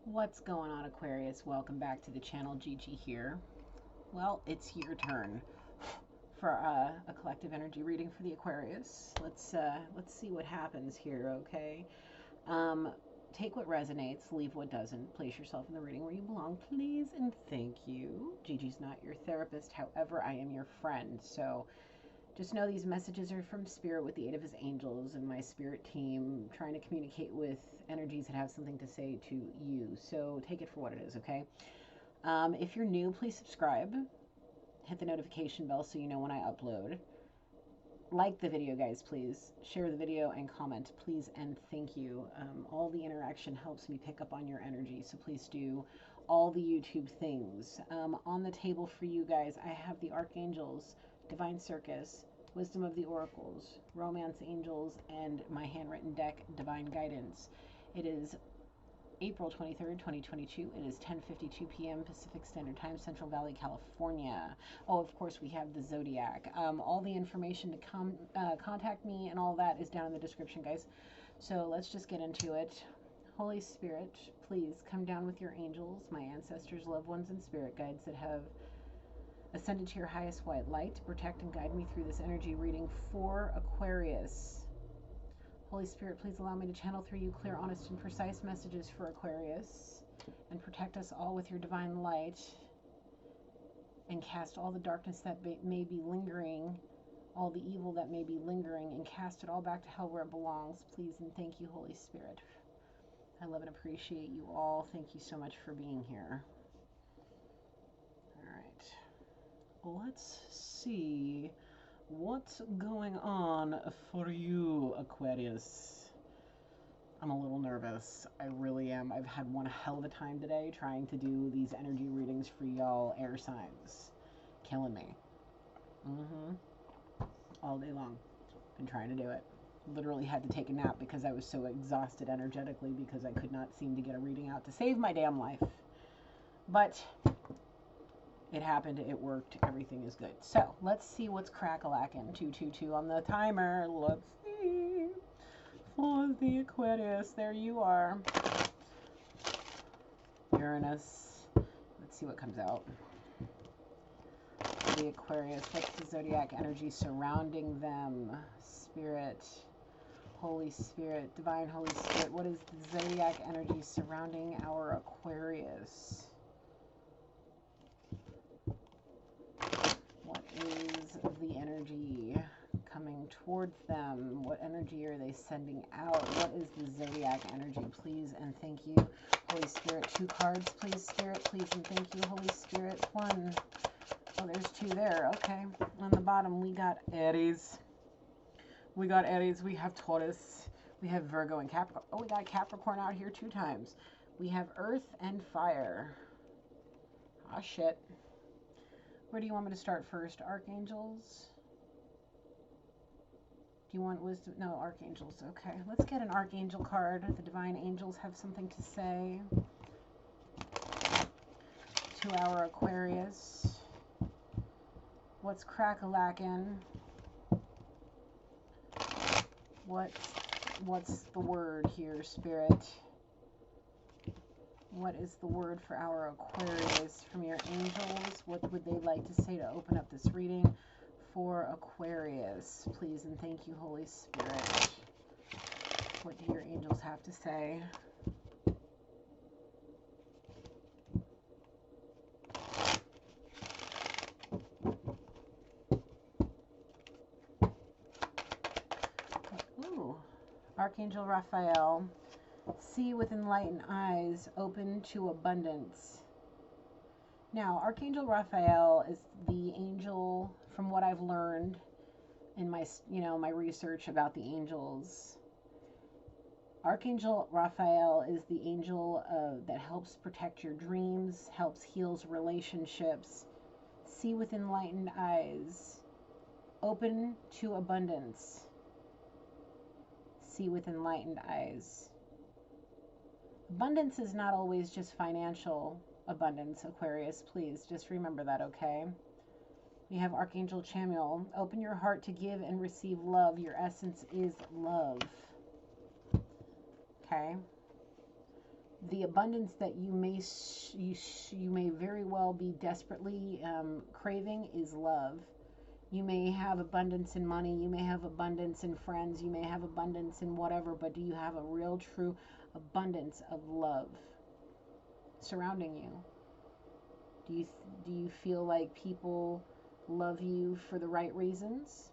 What's going on, Aquarius? Welcome back to the channel. Gigi here. Well, it's your turn for a collective energy reading for the Aquarius. Let's see what happens here, okay? Take what resonates, leave what doesn't. Place yourself in the reading where you belong, please, and thank you. Gigi's not your therapist, however, I am your friend. So just know these messages are from Spirit with the aid of his angels and my spirit team trying to communicate with energies that have something to say to you. So take it for what it is, okay? If you're new, please subscribe. Hit the notification bell so you know when I upload. Like the video, guys, please. Share the video and comment, please, and thank you. All the interaction helps me pick up on your energy, so please do all the YouTube things. On the table for you guys, I have the Archangels, Divine Circus, Wisdom of the Oracles, Romance Angels, and my handwritten deck, Divine Guidance. It is April 23rd, 2022. It is 10:52 p.m. Pacific Standard Time, Central Valley, California. Oh, of course, we have the Zodiac. All the information to contact me and all that is down in the description, guys. So let's just get into it. Holy Spirit, please come down with your angels, my ancestors, loved ones, and spirit guides that have ascended to your highest white light to protect and guide me through this energy reading for Aquarius. Holy Spirit, please allow me to channel through you clear, honest, and precise messages for Aquarius, and protect us all with your divine light, and cast all the darkness that may be lingering, all the evil that may be lingering, and cast it all back to hell where it belongs, please, and thank you, Holy Spirit. I love and appreciate you all. Thank you so much for being here. All right. Let's see what's going on for you, Aquarius. I'm a little nervous. I really am. I've had one hell of a time today trying to do these energy readings for y'all air signs. Killing me. All day long. Been trying to do it. Literally had to take a nap because I was so exhausted energetically because I could not seem to get a reading out to save my damn life. But it happened, it worked, everything is good. So let's see what's crack-a-lackin'. 222 on the timer. Let's see. For the Aquarius, there you are. Uranus. Let's see what comes out. For the Aquarius, what's the zodiac energy surrounding them? Spirit, Holy Spirit, Divine Holy Spirit. What is the zodiac energy surrounding our Aquarius? What is the energy coming towards them? What energy are they sending out? What is the zodiac energy? Please and thank you, Holy Spirit. 2 cards, please, Spirit. Please and thank you, Holy Spirit. 1. Oh, there's 2 there. Okay. On the bottom, we got Aries. We got Aries. We have Taurus. We have Virgo and Capricorn. Oh, we got Capricorn out here 2 times. We have Earth and Fire. Ah, shit. Where do you want me to start first? Archangels? Do you want wisdom? No, archangels. Okay, let's get an archangel card. The divine angels have something to say to our Aquarius. What's crack-a-lackin'? What's the word here, Spirit? What is the word for our Aquarius from your angels? What would they like to say to open up this reading for Aquarius? Please and thank you, Holy Spirit. What do your angels have to say? Ooh, Archangel Raphael. See with enlightened eyes, open to abundance. Now, Archangel Raphael is the angel, from what I've learned in my, my research about the angels. Archangel Raphael is the angel that helps protect your dreams, helps heals relationships. See with enlightened eyes, open to abundance. See with enlightened eyes. Abundance is not always just financial abundance, Aquarius. Please just remember that, okay? We have Archangel Chamuel. Open your heart to give and receive love. Your essence is love. Okay? The abundance that you may very well be desperately craving is love. You may have abundance in money, you may have abundance in friends, you may have abundance in whatever, but do you have a real, true abundance of love surrounding you? Do you feel like people love you for the right reasons?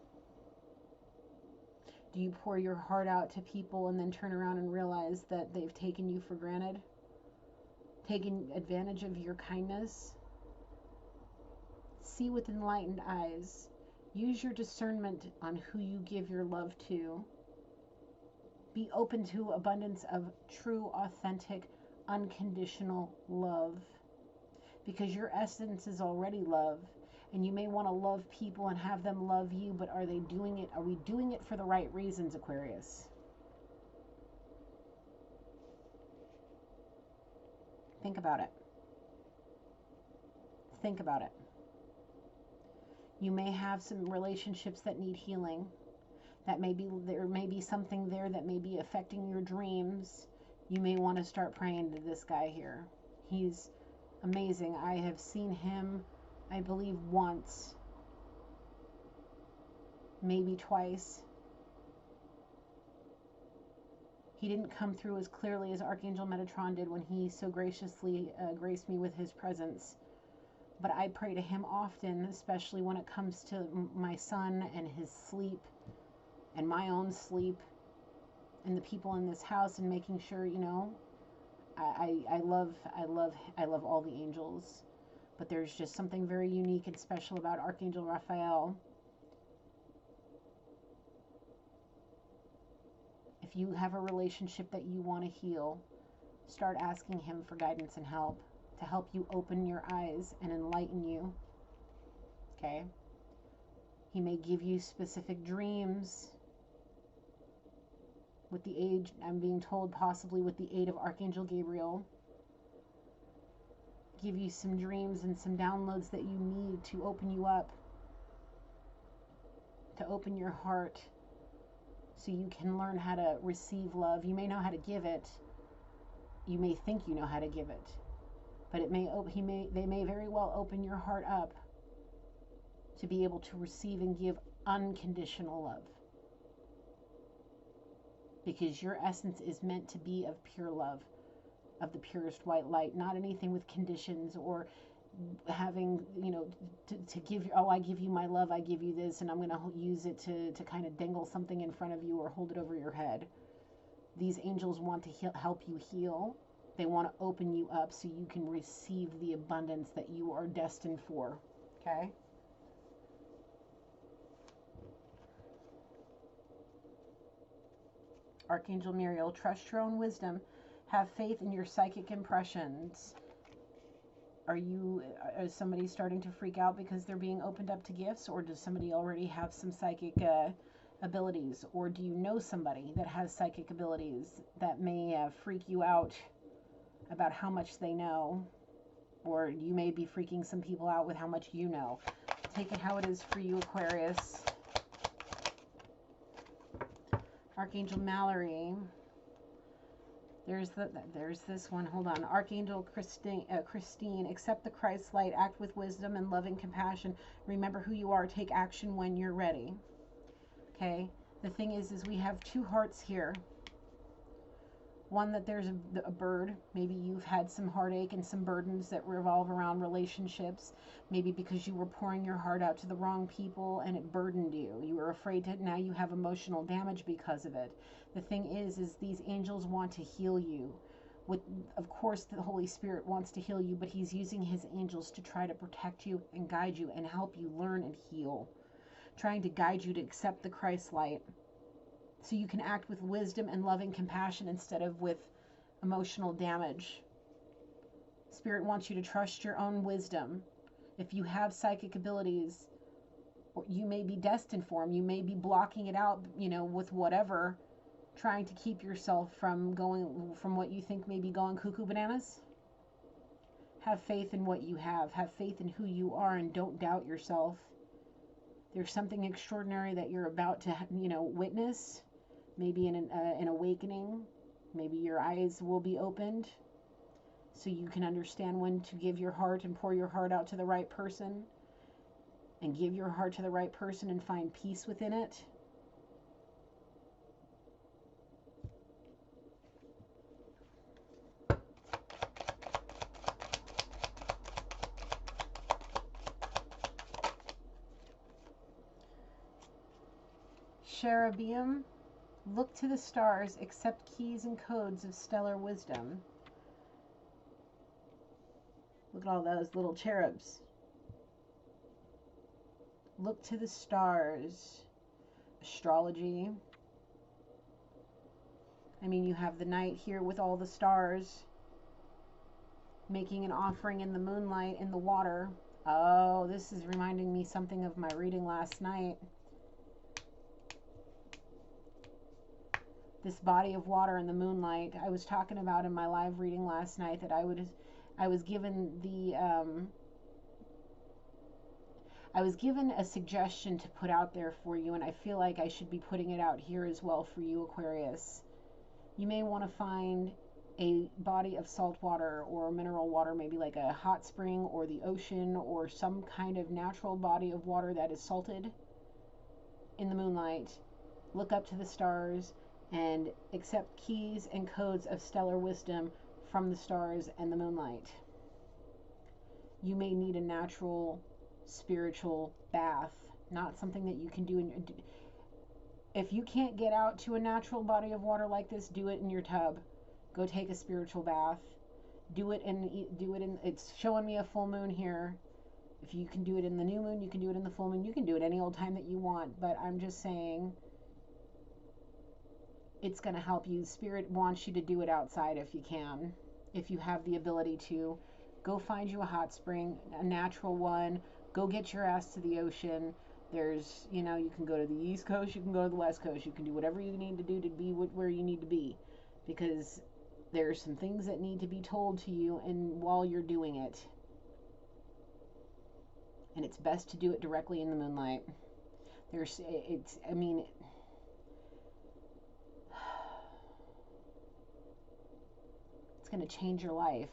Do you pour your heart out to people and then turn around and realize that they've taken you for granted? Taken advantage of your kindness? See with enlightened eyes. Use your discernment on who you give your love to. Be open to abundance of true, authentic, unconditional love. Because your essence is already love. And you may want to love people and have them love you, but are we doing it for the right reasons, Aquarius? Think about it. Think about it. You may have some relationships that need healing. There may be something there that may be affecting your dreams. You may want to start praying to this guy here. He's amazing. I have seen him, I believe, once, maybe twice. He didn't come through as clearly as Archangel Metatron did when he so graciously graced me with his presence. But I pray to him often, especially when it comes to my son and his sleep and my own sleep and the people in this house, and making sure, I love all the angels. But there's just something very unique and special about Archangel Raphael. If you have a relationship that you want to heal, start asking him for guidance and help, to help you open your eyes and enlighten you. Okay? He may give you specific dreams with the aid, I'm being told, possibly with the aid of Archangel Gabriel. Give you some dreams and some downloads that you need to open you up, to open your heart, so you can learn how to receive love. You may know how to give it. You may think you know how to give it, but they may very well open your heart up to be able to receive and give unconditional love. Because your essence is meant to be of pure love, of the purest white light, not anything with conditions or having, to give, I give you my love, I give you this, and I'm going to use it to kind of dangle something in front of you or hold it over your head. These angels want to help you heal. They want to open you up so you can receive the abundance that you are destined for. Okay? Archangel Muriel, trust your own wisdom. Have faith in your psychic impressions. Is somebody starting to freak out because they're being opened up to gifts? Or does somebody already have some psychic abilities? Or do you know somebody that has psychic abilities that may freak you out about how much they know? Or you may be freaking some people out with how much you know. Take it how it is for you, Aquarius. Archangel Mallory. There's this one. Hold on. Archangel Christine, accept the Christ light, act with wisdom and loving compassion. Remember who you are. Take action when you're ready. Okay. The thing is we have two hearts here. One, that there's a bird. Maybe you've had some heartache and some burdens that revolve around relationships. Maybe because you were pouring your heart out to the wrong people and it burdened you. You were afraid to, now you have emotional damage because of it. The thing is these angels want to heal you. Of course, the Holy Spirit wants to heal you, but he's using his angels to try to protect you and guide you and help you learn and heal. Trying to guide you to accept the Christ light, so you can act with wisdom and loving compassion instead of with emotional damage. Spirit wants you to trust your own wisdom. If you have psychic abilities, you may be destined for them. You may be blocking it out, with whatever, trying to keep yourself from what you think may be going cuckoo bananas. Have faith in what you have. Have faith in who you are, and don't doubt yourself. There's something extraordinary that you're about to, witness. Maybe an awakening. Maybe your eyes will be opened. so you can understand when to give your heart and pour your heart out to the right person, and give your heart to the right person and find peace within it. Cherubim, look to the stars, accept keys and codes of stellar wisdom. Look at all those little cherubs. Look to the stars. Astrology. I mean, you have the night here with all the stars making an offering in the moonlight in the water. Oh, this is reminding me something of my reading last night. This body of water in the moonlight. I was talking about in my live reading last night that I was given a suggestion to put out there for you, and I feel like I should be putting it out here as well for you, Aquarius. You may want to find a body of salt water or mineral water, maybe like a hot spring or the ocean or some kind of natural body of water that is salted in the moonlight. Look up to the stars and accept keys and codes of stellar wisdom from the stars and the moonlight. You may need a natural spiritual bath, not something that you can do in. If you can't get out to a natural body of water like this, do it in your tub. Go take a spiritual bath. Do it in. It's showing me a full moon here. If you can do it in the new moon, you can do it in the full moon. You can do it any old time that you want. But I'm just saying, it's going to help you. Spirit wants you to do it outside if you can. If you have the ability to, go find you a hot spring, a natural one. Go get your ass to the ocean. There's, you can go to the East Coast, you can go to the West Coast, you can do whatever you need to do to be where you need to be, because there's some things that need to be told to you, and while you're doing it, and it's best to do it directly in the moonlight. It's going to change your life.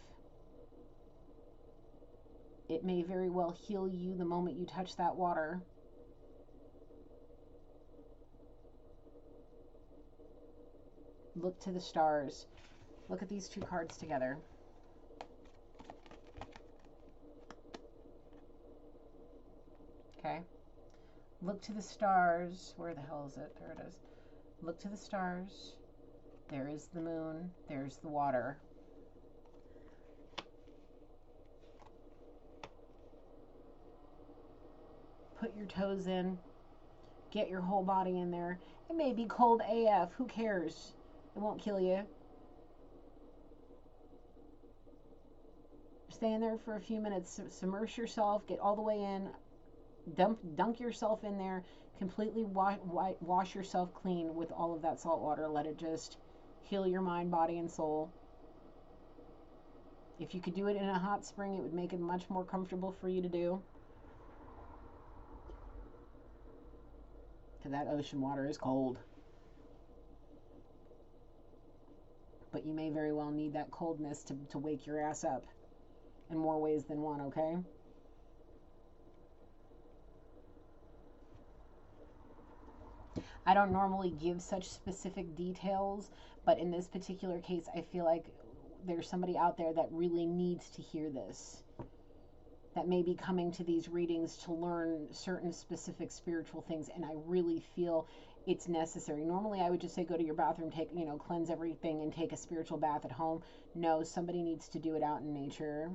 It may very well heal you the moment you touch that water. Look to the stars. Look at these two cards together. Okay. Look to the stars. Where the hell is it? There it is. Look to the stars. There is the moon. There's the water. Put your toes in. Get your whole body in there. It may be cold AF. Who cares? It won't kill you. Stay in there for a few minutes. Submerge yourself. Get all the way in. Dunk yourself in there. Completely wash yourself clean with all of that salt water. Let it just heal your mind, body, and soul. If you could do it in a hot spring, it would make it much more comfortable for you to do. Because that ocean water is cold. But you may very well need that coldness to wake your ass up in more ways than one, okay? I don't normally give such specific details, but in this particular case, I feel like there's somebody out there that really needs to hear this, that may be coming to these readings to learn certain specific spiritual things, and I really feel it's necessary. Normally I would just say go to your bathroom, cleanse everything and take a spiritual bath at home. No, somebody needs to do it out in nature.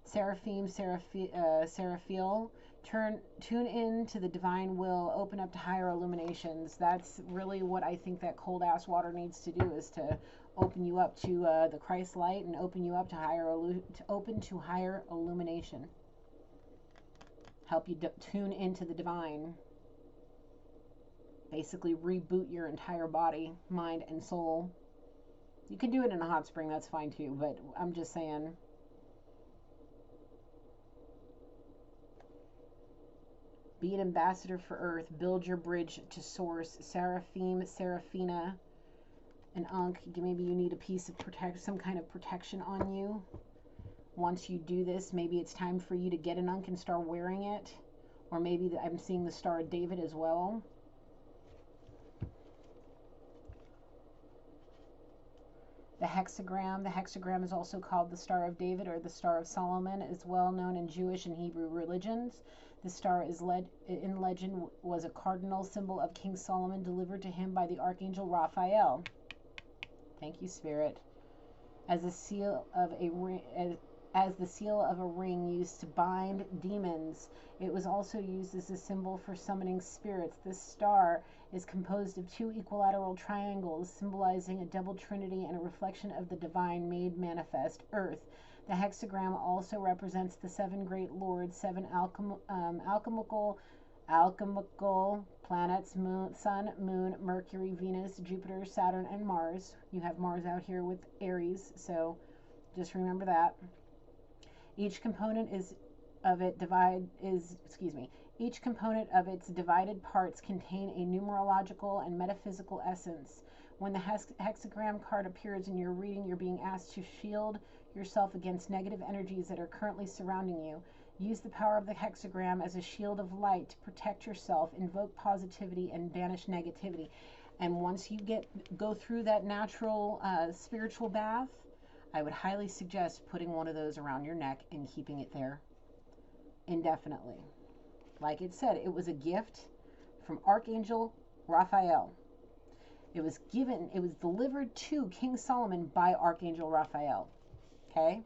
Seraphim, Seraphiel, tune in to the divine will, open up to higher illuminations. That's really what I think that cold ass water needs to do, is to open you up to the Christ light and open you up to higher illumination. Help you tune into the divine. Basically reboot your entire body, mind, and soul. You can do it in a hot spring, that's fine too, but I'm just saying. Be an ambassador for Earth. Build your bridge to Source. Seraphim, Seraphina. an Ankh. Maybe you need a piece of some kind of protection on you. Once you do this, maybe it's time for you to get an Ankh and start wearing it. Or maybe I'm seeing the Star of David as well. The hexagram is also called the Star of David or the Star of Solomon. It's well known in Jewish and Hebrew religions. The star in legend was a cardinal symbol of King Solomon, delivered to him by the Archangel Raphael. Thank you, Spirit. As the seal of a ring used to bind demons, it was also used as a symbol for summoning spirits. This star is composed of 2 equilateral triangles, symbolizing a double trinity and a reflection of the divine made manifest, Earth. The hexagram also represents the 7 great lords, 7 alchemical planets: Sun, Moon, Mercury, Venus, Jupiter, Saturn, and Mars. You have Mars out here with Aries, so just remember that. Each component Each component of its divided parts contain a numerological and metaphysical essence. When the hexagram card appears in your reading, you're being asked to shield yourself against negative energies that are currently surrounding you. Use the power of the hexagram as a shield of light to protect yourself, invoke positivity, and banish negativity. And once you go through that natural spiritual bath, I would highly suggest putting one of those around your neck and keeping it there indefinitely. Like it said, it was a gift from Archangel Raphael. It was delivered to King Solomon by Archangel Raphael. Okay?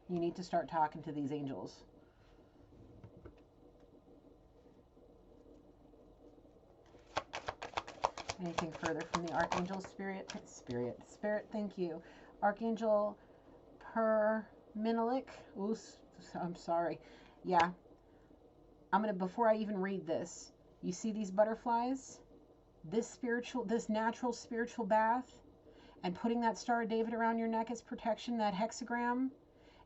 You need to start talking to these angels. Anything further from the Archangel Spirit, thank you. Archangel Perminelik. Ooh, I'm sorry. Yeah. Before I even read this, you see these butterflies? This natural spiritual bath, and putting that Star of David around your neck as protection, that hexagram,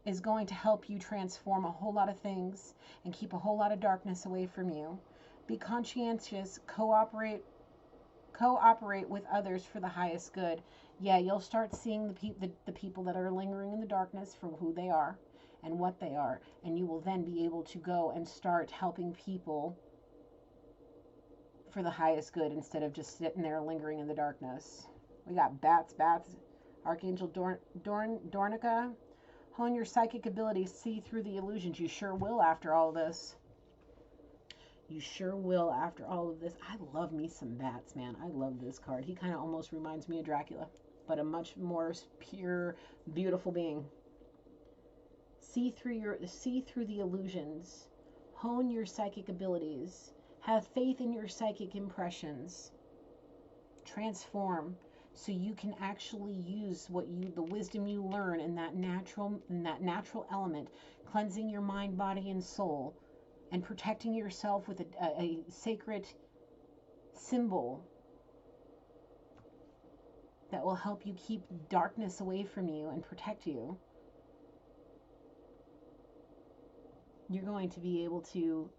is going to help you transform a whole lot of things and keep a whole lot of darkness away from you. Be conscientious, cooperate with others for the highest good. Yeah, you'll start seeing the people that are lingering in the darkness for who they are and what they are, and you will then be able to go and start helping people for the highest good instead of just sitting there lingering in the darkness. We got bats. Archangel Dornica. Hone your psychic ability, see through the illusions. You sure will after all this. You sure will after all of this. I love me some bats, man. I love this card. He kind of almost reminds me of Dracula, but a much more pure, beautiful being. See through the illusions. Hone your psychic abilities. Have faith in your psychic impressions. Transform so you can actually use the wisdom you learn in that natural element, cleansing your mind, body, and soul, and protecting yourself with a sacred symbol that will help you keep darkness away from you and protect you. You're going to be able to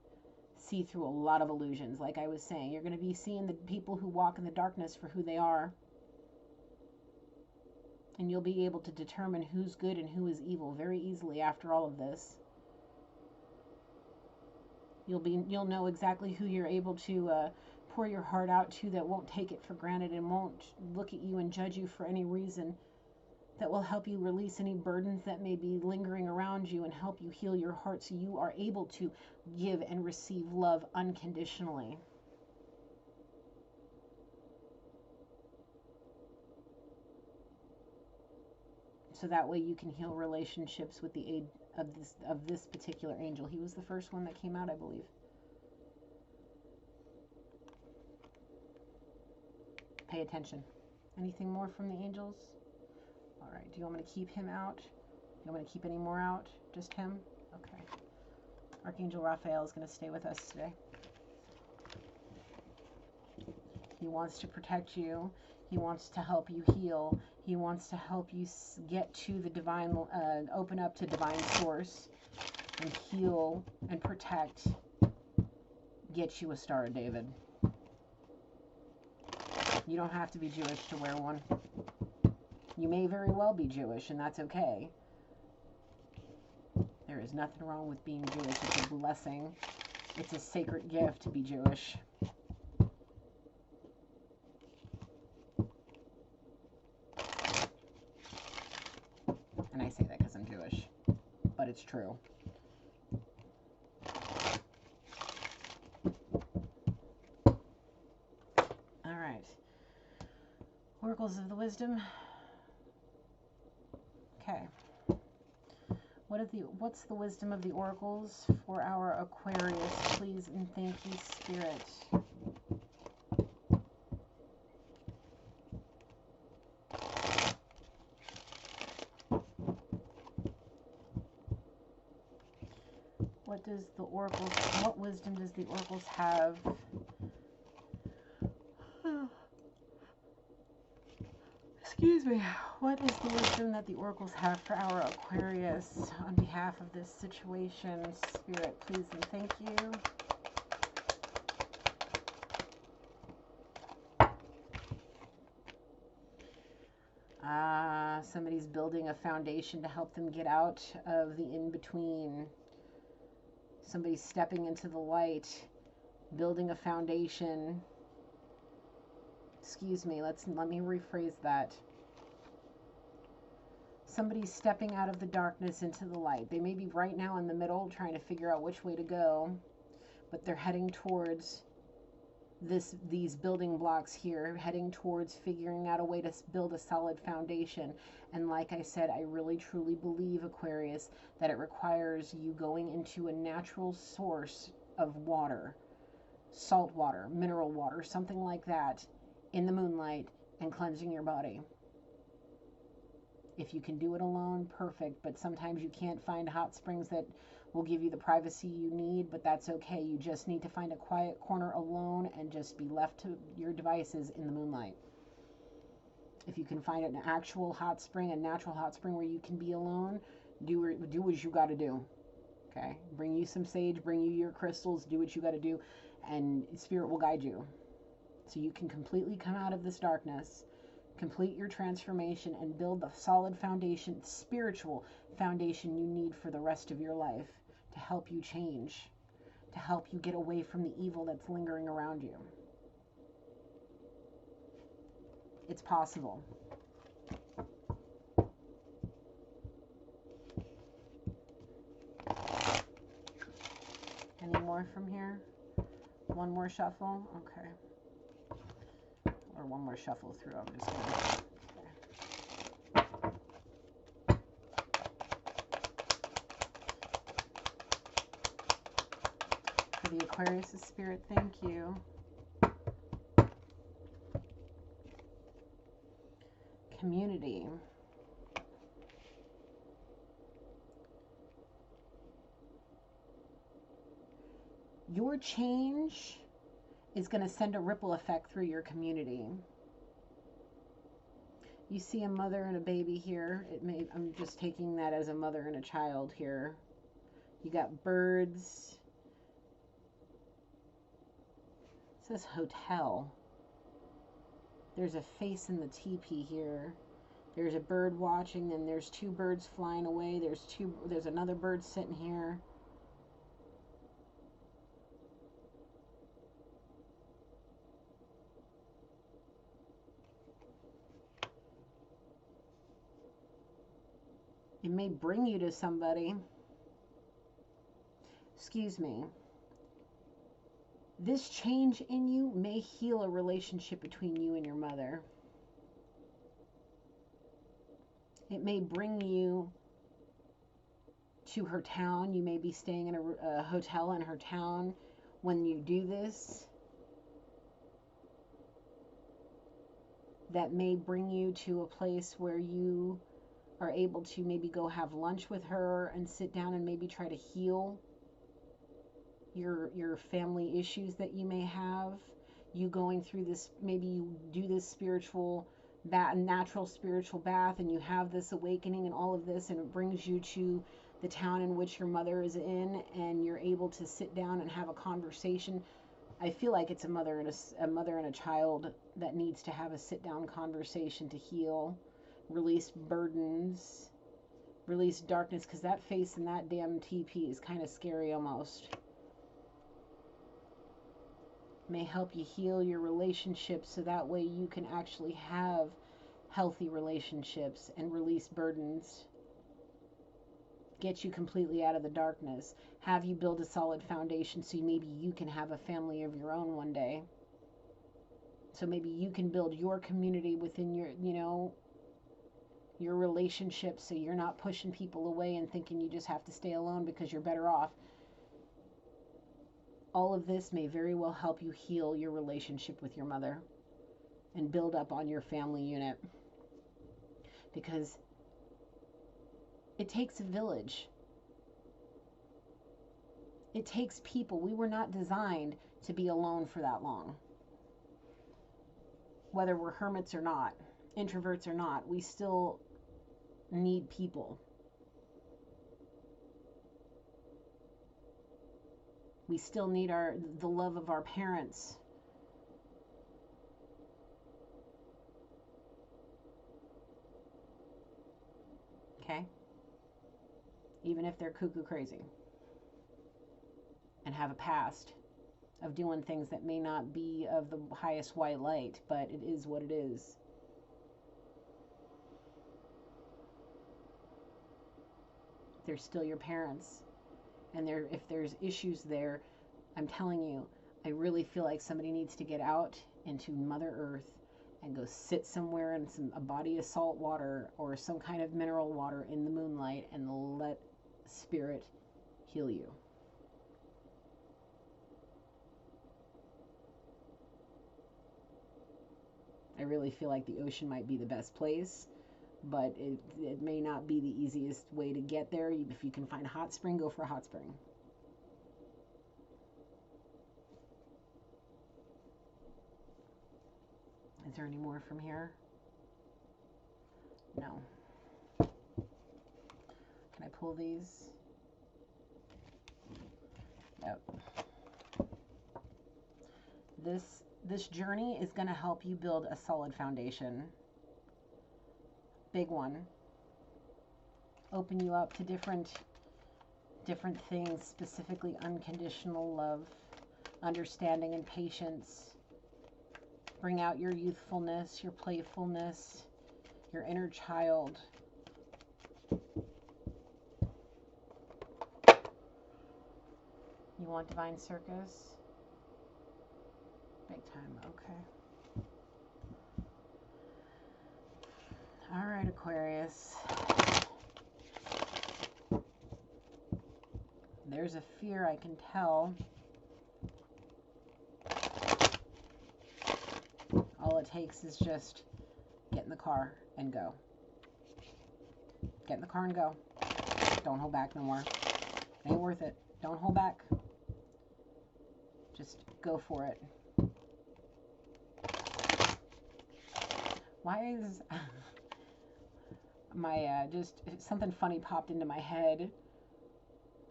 see through a lot of illusions. Like I was saying, you're going to be seeing the people who walk in the darkness for who they are. And you'll be able to determine who's good and who is evil very easily after all of this. You'll know exactly who you're able to pour your heart out to, that won't take it for granted and won't look at you and judge you for any reason, that will help you release any burdens that may be lingering around you and help you heal your heart so you are able to give and receive love unconditionally. So that way you can heal relationships with the aid of this particular angel. He was the first one that came out, I believe. Pay attention. Anything more from the angels? All right. Do you want me to keep him out? Do you want me to keep any more out? Just him? Okay. Archangel Raphael is going to stay with us today. He wants to protect you. He wants to help you heal. He wants to help you get to the divine, open up to divine source and heal and protect. Get you a Star of David. You don't have to be Jewish to wear one. You may very well be Jewish, and that's okay. There is nothing wrong with being Jewish. It's a blessing. It's a sacred gift to be Jewish. And I say that because I'm Jewish, but it's true. All right. Oracles of the Wisdom. Okay. What's the wisdom of the oracles for our Aquarius, please and thank you, Spirit. What wisdom does the oracles have? Excuse me. What is the wisdom that the oracles have for our Aquarius on behalf of this situation? Spirit, please and thank you. Somebody's building a foundation to help them get out of the in-between. Somebody's stepping into the light, building a foundation. Excuse me, let me rephrase that. Somebody's stepping out of the darkness into the light. They may be right now in the middle trying to figure out which way to go, but they're heading towards these building blocks here, heading towards figuring out a way to build a solid foundation. And like I said, I really truly believe, Aquarius, that it requires you going into a natural source of water, salt water, mineral water, something like that, in the moonlight, and cleansing your body. If you can do it alone, perfect, but sometimes you can't find hot springs that will give you the privacy you need, but that's okay. You just need to find a quiet corner alone and just be left to your devices in the moonlight. If you can find an actual hot spring, a natural hot spring where you can be alone, do what you got to do. Okay? Bring you some sage, bring you your crystals, do what you got to do, and Spirit will guide you. So you can completely come out of this darkness, complete your transformation, and build the solid foundation, spiritual foundation you need for the rest of your life to help you change, to help you get away from the evil that's lingering around you. It's possible. Any more from here? One more shuffle? Okay. Or one more shuffle through. I'm just going to... For the Aquarius' Spirit, thank you. Community. Your change is going to send a ripple effect through your community. You see a mother and a baby here. I'm just taking that as a mother and a child here. You got birds. It says hotel. There's a face in the teepee here. There's a bird watching, and there's two birds flying away. There's another bird sitting here. It may bring you to somebody. Excuse me. This change in you may heal a relationship between you and your mother. It may bring you to her town. You may be staying in a hotel in her town when you do this. That may bring you to a place where you are able to maybe go have lunch with her and sit down and maybe try to heal your family issues that you may have. You going through this, maybe you do this spiritual bath, natural spiritual bath, and you have this awakening and all of this, and it brings you to the town in which your mother is in, and you're able to sit down and have a conversation I feel like it's a mother and a mother and a child that needs to have a sit-down conversation to heal, release burdens, release darkness, because that face in that damn TP is kind of scary almost. May help you heal your relationships so that way you can actually have healthy relationships and release burdens. Get you completely out of the darkness. Have you build a solid foundation so maybe you can have a family of your own one day. So maybe you can build your community within your, you know, your relationships, so you're not pushing people away and thinking you just have to stay alone because you're better off. All of this may very well help you heal your relationship with your mother and build up on your family unit. Because it takes a village. It takes people. We were not designed to be alone for that long. Whether we're hermits or not, introverts or not, we still need people. We still need the love of our parents. Okay? Even if they're cuckoo crazy and have a past of doing things that may not be of the highest white light, but it is what it is. They're still your parents. And if there's issues there, I'm telling you, I really feel like somebody needs to get out into Mother Earth and go sit somewhere in a body of salt water or some kind of mineral water in the moonlight and let Spirit heal you. I really feel like the ocean might be the best place, but it may not be the easiest way to get there. If you can find a hot spring, go for a hot spring. Is there any more from here? No. Can I pull these? Nope. This journey is going to help you build a solid foundation. Big one. Open you up to different things, specifically unconditional love, understanding and patience. Bring out your youthfulness, your playfulness, your inner child. You want Divine Circus? Big time, okay. All right, Aquarius. There's a fear, I can tell. All it takes is just get in the car and go. Get in the car and go. Don't hold back no more. It ain't worth it. Don't hold back. Just go for it. Why is my just something funny popped into my head.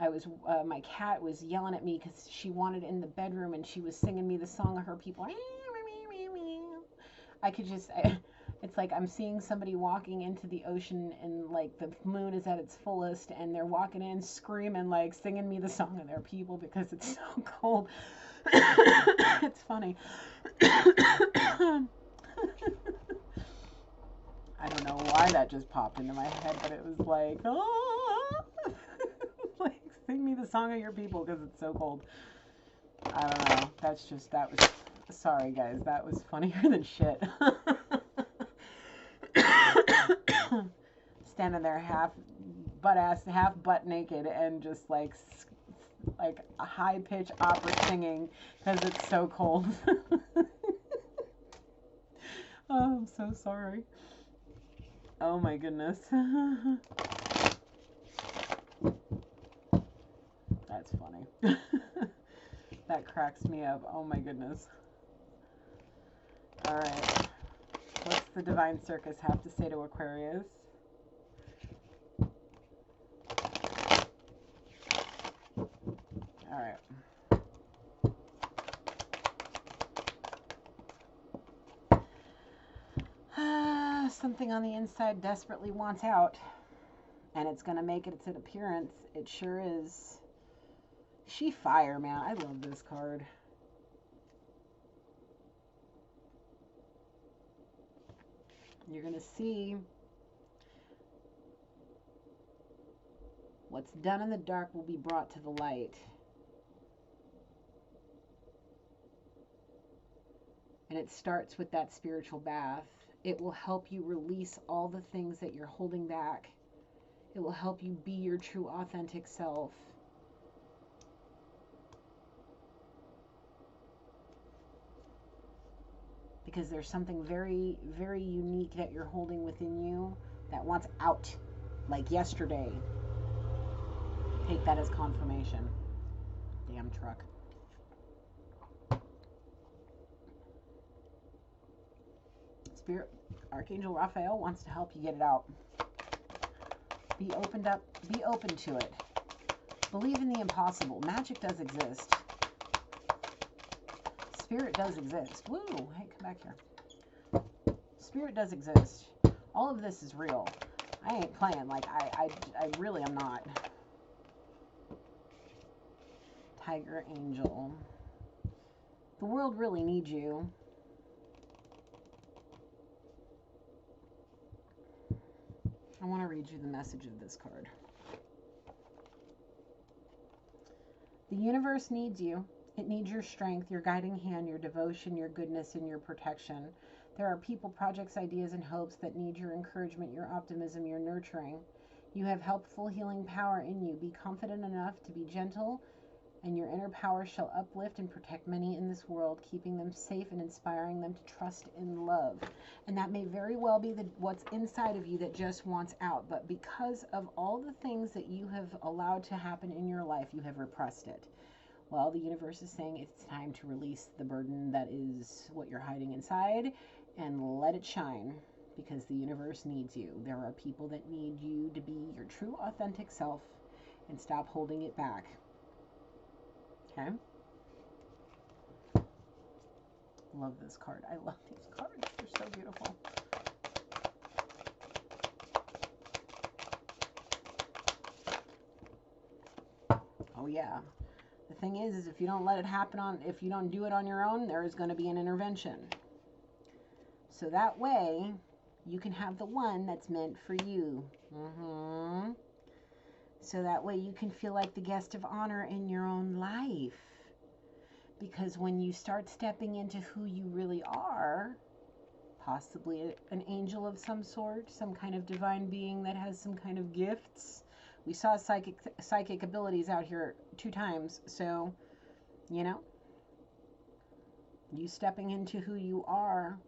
My cat was yelling at me because she wanted in the bedroom and she was singing me the song of her people. I could just, it's like I'm seeing somebody walking into the ocean and like the moon is at its fullest and they're walking in screaming, like singing me the song of their people because it's so cold. It's funny. I don't know why that just popped into my head, but it was like, oh, like sing me the song of your people because it's so cold. I don't know. That was, sorry guys, that was funnier than shit. Standing there half butt naked and just like a high pitch opera singing because it's so cold. Oh, I'm so sorry. Oh my goodness. That's funny. That cracks me up. Oh my goodness. Alright. What's the Divine Circus have to say to Aquarius? Alright. something on the inside desperately wants out, and it's going to make its appearance. It sure is. She fire, man. I love this card. You're going to see what's done in the dark will be brought to the light. And it starts with that spiritual bath. It will help you release all the things that you're holding back. It will help you be your true, authentic self. Because there's something very, very unique that you're holding within you that wants out, like yesterday. Take that as confirmation. Damn truck. Spirit, Archangel Raphael wants to help you get it out. Be opened up, be open to it. Believe in the impossible. Magic does exist. Spirit does exist. Woo! Hey, come back here. Spirit does exist. All of this is real. I ain't playing. Like, I really am not. Tiger Angel. The world really needs you. I want to read you the message of this card. The universe needs you. It needs your strength, your guiding hand, your devotion, your goodness, and your protection. There are people, projects, ideas, and hopes that need your encouragement, your optimism, your nurturing. You have helpful healing power in you. Be confident enough to be gentle, and your inner power shall uplift and protect many in this world, keeping them safe and inspiring them to trust in love. And that may very well be what's inside of you that just wants out. But because of all the things that you have allowed to happen in your life, you have repressed it. Well, the universe is saying it's time to release the burden that is what you're hiding inside and let it shine, because the universe needs you. There are people that need you to be your true, authentic self and stop holding it back. Okay? Love this card. I love these cards. They're so beautiful. Oh, yeah. The thing is if you don't let it happen if you don't do it on your own, there is going to be an intervention. So that way, you can have the one that's meant for you. So that way you can feel like the guest of honor in your own life. Because when you start stepping into who you really are, possibly an angel of some sort, some kind of divine being that has some kind of gifts. We saw psychic abilities out here 2 times, so, you know, you stepping into who you are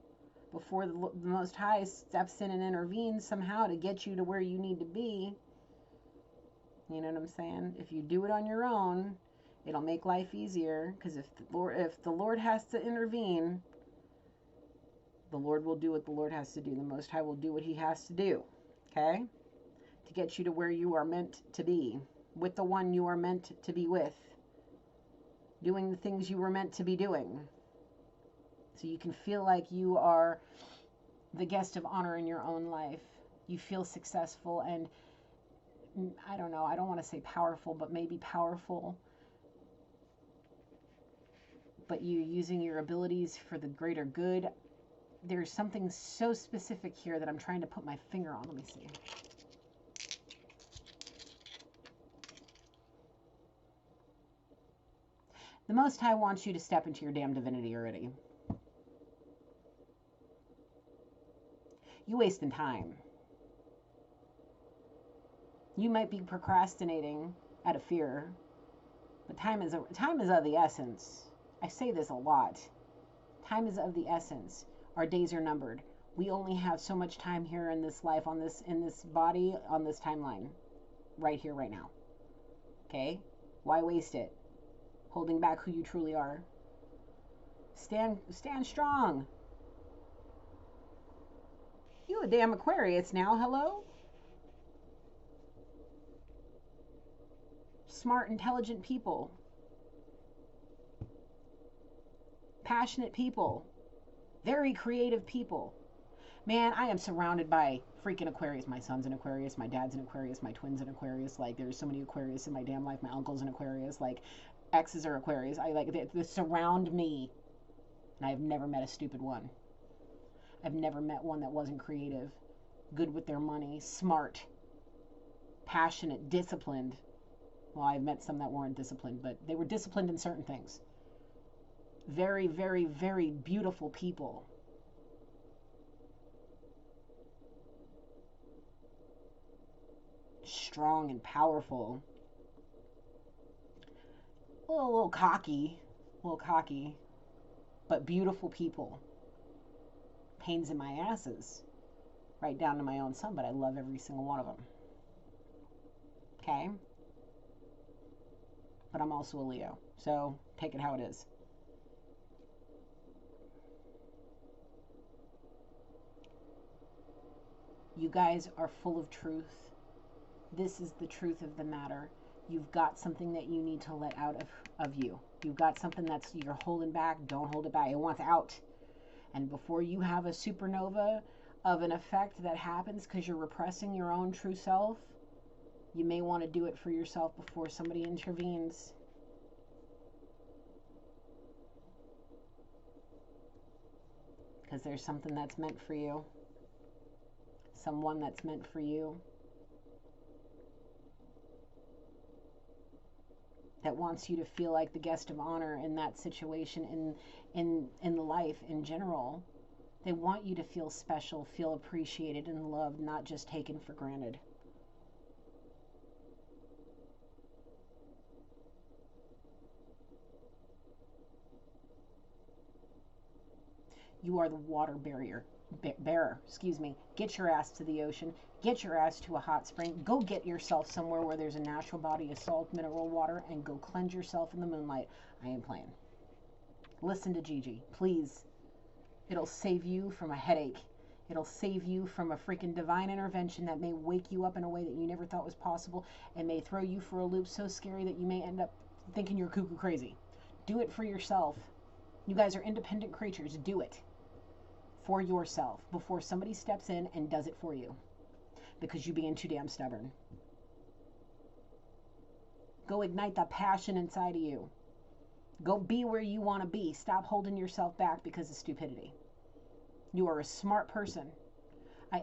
before the Most High steps in and intervenes somehow to get you to where you need to be. You know what I'm saying? If you do it on your own, it'll make life easier, because if the Lord has to intervene, the Lord will do what the Lord has to do. The Most High will do what he has to do, okay? To get you to where you are meant to be, with the one you are meant to be with, doing the things you were meant to be doing. So you can feel like you are the guest of honor in your own life. You feel successful and, I don't know, I don't want to say powerful, but maybe powerful. But you're using your abilities for the greater good. There's something so specific here that I'm trying to put my finger on. Let me see. The Most High wants you to step into your damn divinity already. You're wasting time. You might be procrastinating out of fear, but time is of the essence. I say this a lot. Time is of the essence. Our days are numbered. We only have so much time here in this life, in this body, on this timeline, right here, right now. Okay? Why waste it? Holding back who you truly are. Stand strong. You a damn Aquarius now, hello? Smart, intelligent people. Passionate people. Very creative people. Man, I am surrounded by freaking Aquarius. My son's an Aquarius, my dad's an Aquarius, my twin's an Aquarius. Like, there's so many Aquarius in my damn life. My uncle's an Aquarius. Like, exes are Aquarius. I like they surround me, and I've never met a stupid one. I've never met one that wasn't creative, good with their money, smart, passionate, disciplined. Well, I've met some that weren't disciplined, but they were disciplined in certain things. Very, very, very beautiful people. Strong and powerful. A little cocky, but beautiful people. Pains in my asses, right down to my own son, but I love every single one of them. Okay? But I'm also a Leo, so take it how it is. You guys are full of truth. This is the truth of the matter. You've got something that you need to let out of you. You've got something that's you're holding back. Don't hold it back. It wants out. And before you have a supernova of an effect that happens because you're repressing your own true self, you may want to do it for yourself before somebody intervenes. Because there's something that's meant for you. Someone that's meant for you. That wants you to feel like the guest of honor in that situation, in life in general. They want you to feel special, feel appreciated and loved, not just taken for granted. You are the water bearer. Get your ass to the ocean. Get your ass to a hot spring. Go get yourself somewhere where there's a natural body of salt, mineral water, and go cleanse yourself in the moonlight. I ain't playing. Listen to Gigi, please. It'll save you from a headache. It'll save you from a freaking divine intervention that may wake you up in a way that you never thought was possible and may throw you for a loop so scary that you may end up thinking you're cuckoo crazy. Do it for yourself. You guys are independent creatures. Do it for yourself before somebody steps in and does it for you because you're being too damn stubborn. Go ignite the passion inside of you. Go be where you want to be. Stop holding yourself back because of stupidity. You are a smart person.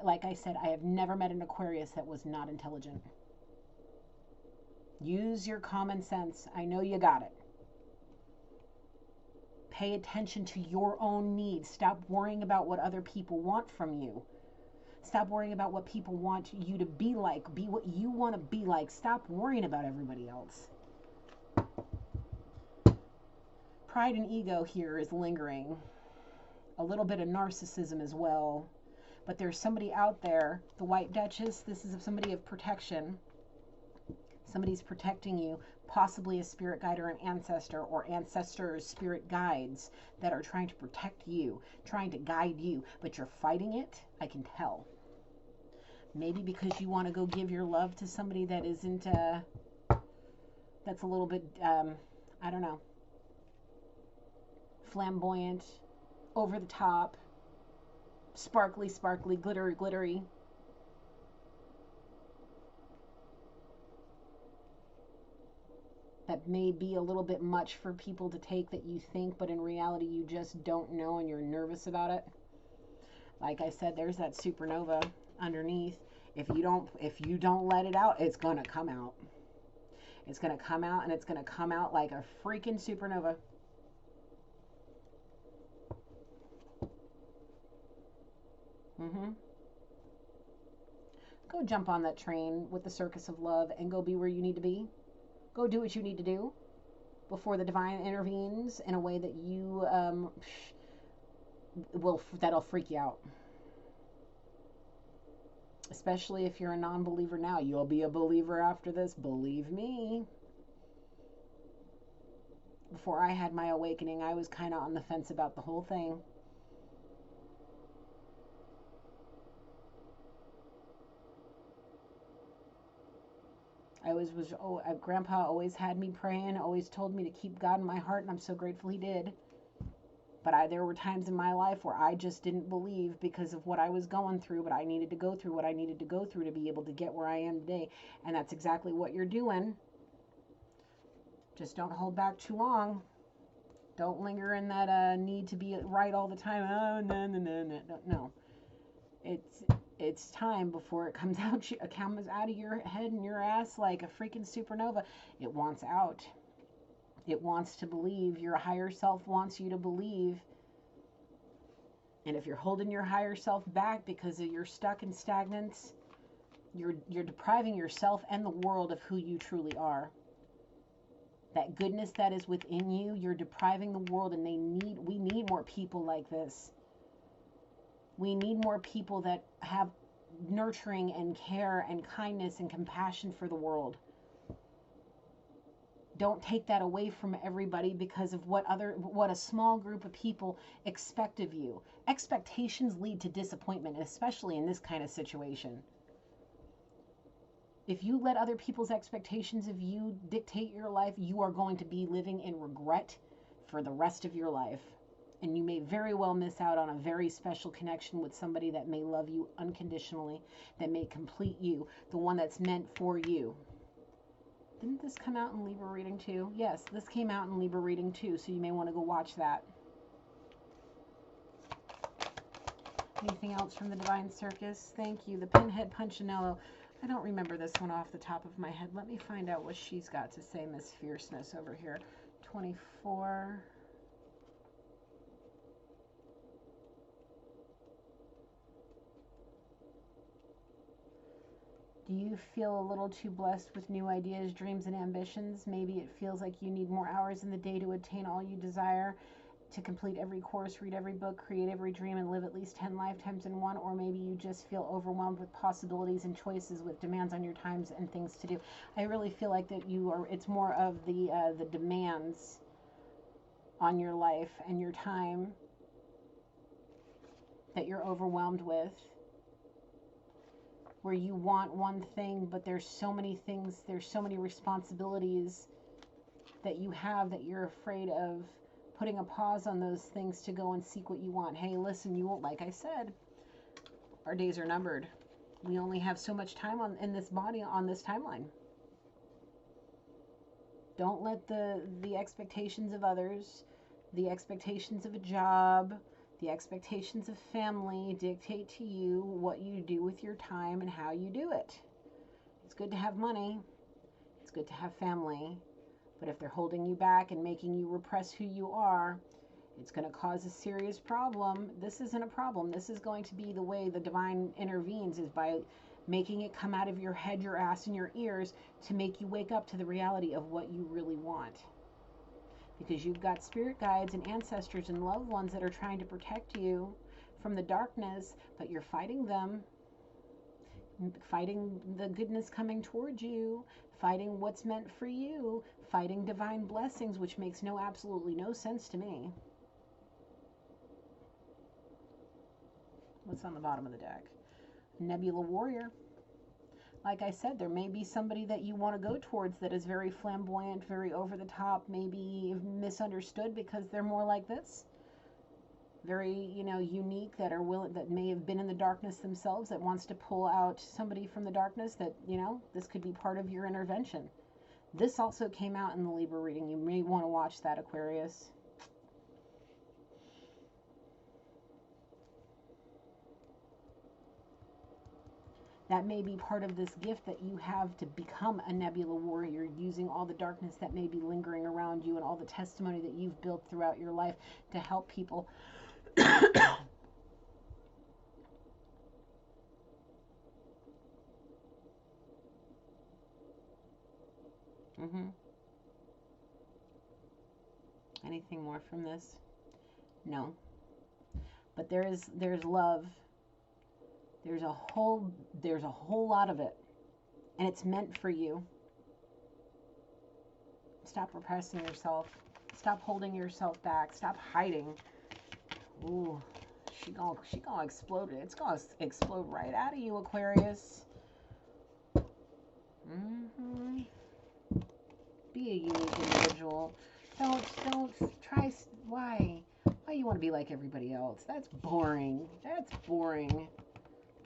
Like I said, I have never met an Aquarius that was not intelligent. Use your common sense. I know you got it. Pay attention to your own needs. Stop worrying about what other people want from you. Stop worrying about what people want you to be like. Be what you want to be like. Stop worrying about everybody else. Pride and ego here is lingering. A little bit of narcissism as well. But there's somebody out there, the White Duchess, this is somebody of protection. Somebody's protecting you, possibly a spirit guide or an ancestor or ancestors, spirit guides that are trying to protect you, trying to guide you, but you're fighting it, I can tell. Maybe because you want to go give your love to somebody that isn't, that's a little bit, I don't know, flamboyant, over the top, sparkly, glittery, glittery. That may be a little bit much for people to take that you think, but in reality you just don't know and you're nervous about it. Like I said, there's that supernova underneath. If you don't let it out, it's gonna come out. It's gonna come out, and it's gonna come out like a freaking supernova. Go jump on that train with the circus of love and go be where you need to be. Go do what you need to do before the divine intervenes in a way that you that'll freak you out. Especially if you're a non-believer now. You'll be a believer after this, believe me. Before I had my awakening, I was kind of on the fence about the whole thing. Grandpa always had me praying, always told me to keep God in my heart, and I'm so grateful he did. But there were times in my life where I just didn't believe because of what I was going through, but I needed to go through what I needed to go through to be able to get where I am today. And that's exactly what you're doing. Just don't hold back too long. Don't linger in that need to be right all the time. Oh, no. It's time before it comes out of your head and your ass like a freaking supernova. It wants out. It wants to believe. Your higher self wants you to believe. And if you're holding your higher self back because you're stuck in stagnance, you're depriving yourself and the world of who you truly are. That goodness that is within you, you're depriving the world, and we need more people like this. We need more people that have nurturing and care and kindness and compassion for the world. Don't take that away from everybody because of what a small group of people expect of you. Expectations lead to disappointment, especially in this kind of situation. If you let other people's expectations of you dictate your life, you are going to be living in regret for the rest of your life. And you may very well miss out on a very special connection with somebody that may love you unconditionally, that may complete you, the one that's meant for you. Didn't this come out in Libra reading too? Yes, this came out in Libra reading too, so you may want to go watch that. Anything else from the Divine Circus? Thank you. The Pinhead Punchinello. I don't remember this one off the top of my head. Let me find out what she's got to say, Miss Fierceness over here. 24. Do you feel a little too blessed with new ideas, dreams, and ambitions? Maybe it feels like you need more hours in the day to attain all you desire, to complete every course, read every book, create every dream, and live at least 10 lifetimes in one. Or maybe you just feel overwhelmed with possibilities and choices, with demands on your times and things to do. I really feel like that it's more of the demands on your life and your time that you're overwhelmed with, where you want one thing, but there's so many things, there's so many responsibilities that you have that you're afraid of putting a pause on those things to go and seek what you want. Hey, listen, like I said, our days are numbered. We only have so much time in this body, on this timeline. Don't let the expectations of others, the expectations of a job, the expectations of family dictate to you what you do with your time and how you do it. It's good to have money. It's good to have family. But if they're holding you back and making you repress who you are, it's going to cause a serious problem. This isn't a problem. This is going to be the way the divine intervenes, is by making it come out of your head, your ass, and your ears to make you wake up to the reality of what you really want. Because you've got spirit guides and ancestors and loved ones that are trying to protect you from the darkness, but you're fighting them, fighting the goodness coming towards you, fighting what's meant for you, fighting divine blessings, which makes absolutely no sense to me. What's on the bottom of the deck? Nebula Warrior. Like I said, there may be somebody that you want to go towards that is very flamboyant, very over the top, maybe misunderstood because they're more like this. Very, unique, that may have been in the darkness themselves, that wants to pull out somebody from the darkness, that, this could be part of your intervention. This also came out in the Libra reading. You may want to watch that, Aquarius. That may be part of this gift that you have to become a nebula warrior, using all the darkness that may be lingering around you and all the testimony that you've built throughout your life to help people. Anything more from this? No. But there's love. There's a whole lot of it, and it's meant for you. Stop repressing yourself. Stop holding yourself back. Stop hiding. Ooh, she gonna explode it. It's gonna explode right out of you, Aquarius. Be a unique individual. Don't try. Why Why you want to be like everybody else? That's boring. That's boring.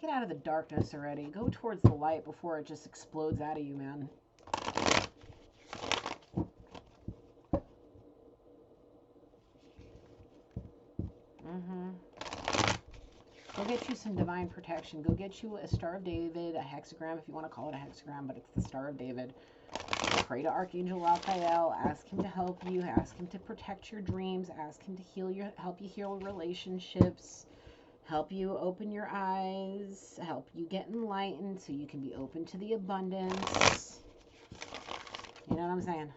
Get out of the darkness already. Go towards the light before it just explodes out of you, man. Go get you some divine protection. Go get you a Star of David, a hexagram, if you want to call it a hexagram, but it's the Star of David. Pray to Archangel Raphael. Ask him to help you. Ask him to protect your dreams. Ask him to help you heal relationships. Help you open your eyes. Help you get enlightened so you can be open to the abundance. You know what I'm saying?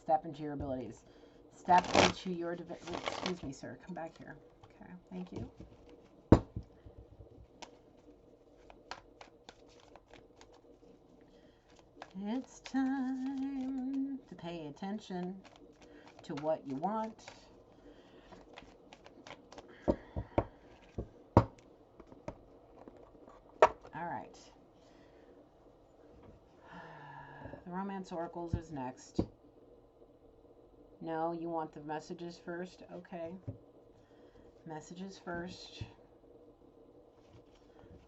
Step into your abilities. Step into your excuse me, sir. Come back here. Okay, thank you. It's time to pay attention to what you want. All right. The Romance Oracles is next. No, you want the messages first? Okay. Messages first.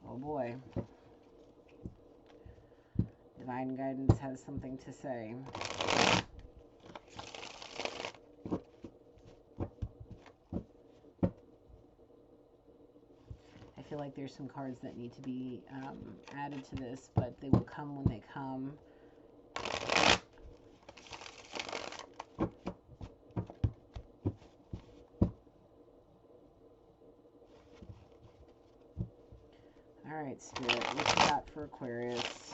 Oh boy. Divine Guidance has something to say. I feel like there's some cards that need to be added to this, but they will come when they come. All right, Spirit, what you got for Aquarius?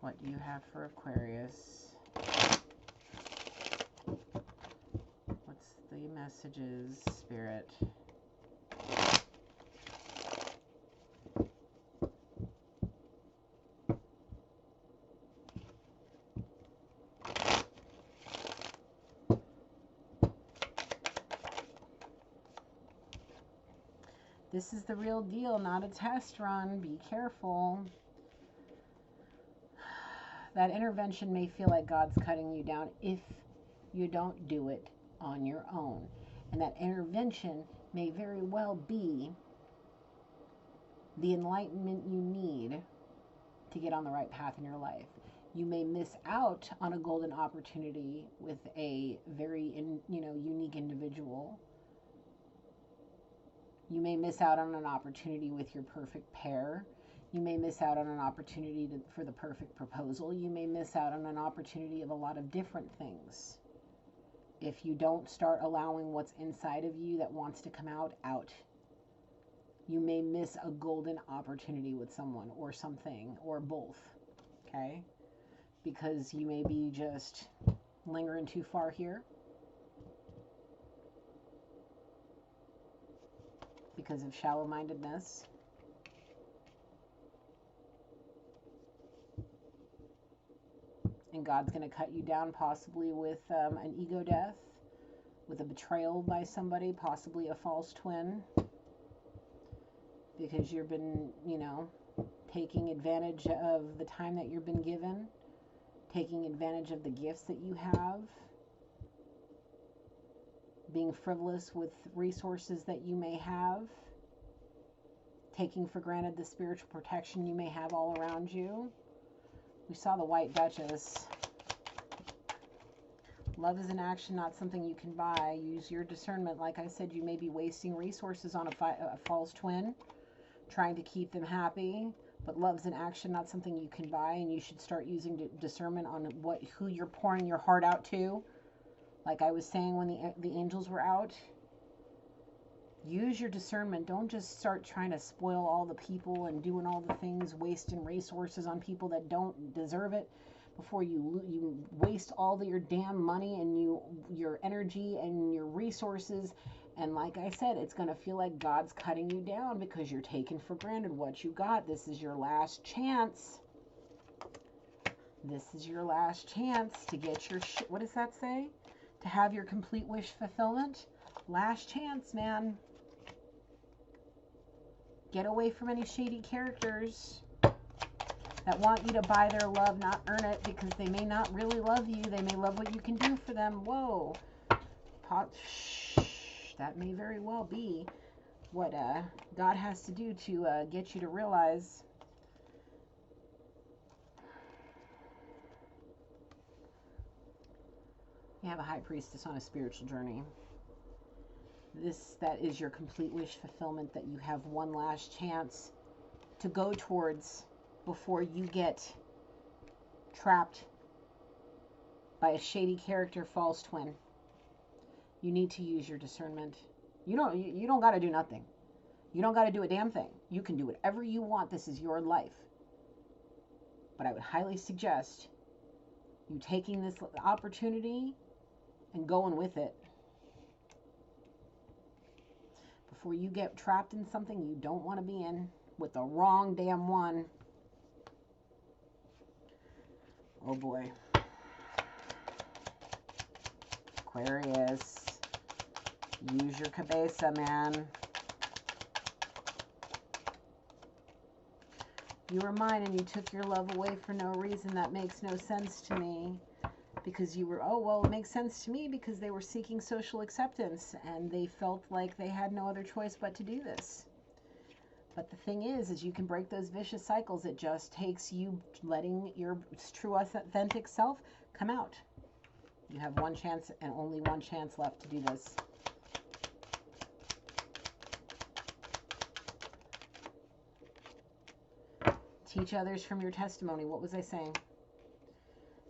What do you have for Aquarius? What's the messages, Spirit? This is the real deal, not a test run. Be careful. That intervention may feel like God's cutting you down if you don't do it on your own. And that intervention may very well be the enlightenment you need to get on the right path in your life. You may miss out on a golden opportunity with a very unique individual. You may miss out on an opportunity with your perfect pair. You may miss out on an opportunity for the perfect proposal. You may miss out on an opportunity of a lot of different things. If you don't start allowing what's inside of you that wants to come out, you may miss a golden opportunity with someone or something or both, okay? Because you may be just lingering too far here. Because of shallow-mindedness. And God's going to cut you down possibly with an ego death, with a betrayal by somebody, possibly a false twin. Because you've been, taking advantage of the time that you've been given, taking advantage of the gifts that you have, being frivolous with resources that you may have, taking for granted the spiritual protection you may have all around you. We saw the White Duchess. Love is an action, not something you can buy. Use your discernment. Like I said, you may be wasting resources on a false twin, trying to keep them happy. But love's an action, not something you can buy, and you should start using discernment on who you're pouring your heart out to. Like I was saying when the angels were out, use your discernment. Don't just start trying to spoil all the people and doing all the things, wasting resources on people that don't deserve it before you waste all your damn money and your energy and your resources. And like I said, it's going to feel like God's cutting you down because you're taking for granted what you got. This is your last chance. This is your last chance to get your shit. What does that say? To have your complete wish fulfillment. Last chance, man. Get away from any shady characters that want you to buy their love, not earn it, because they may not really love you. They may love what you can do for them. Whoa. That may very well be what God has to do to get you to realize you have a high priestess on a spiritual journey. That is your complete wish fulfillment that you have one last chance to go towards before you get trapped by a shady character false twin. You need to use your discernment. You don't got to do nothing. You don't got to do a damn thing. You can do whatever you want. This is your life. But I would highly suggest you taking this opportunity and going with it before you get trapped in something you don't want to be in with the wrong damn one. Oh boy. Aquarius, use your cabeza, man. You were mine and you took your love away for no reason. That makes no sense to me. Because you were, oh, well, it makes sense to me because they were seeking social acceptance and they felt like they had no other choice but to do this. But the thing is you can break those vicious cycles. It just takes you letting your true authentic self come out. You have one chance and only one chance left to do this. Teach others from your testimony. What was I saying?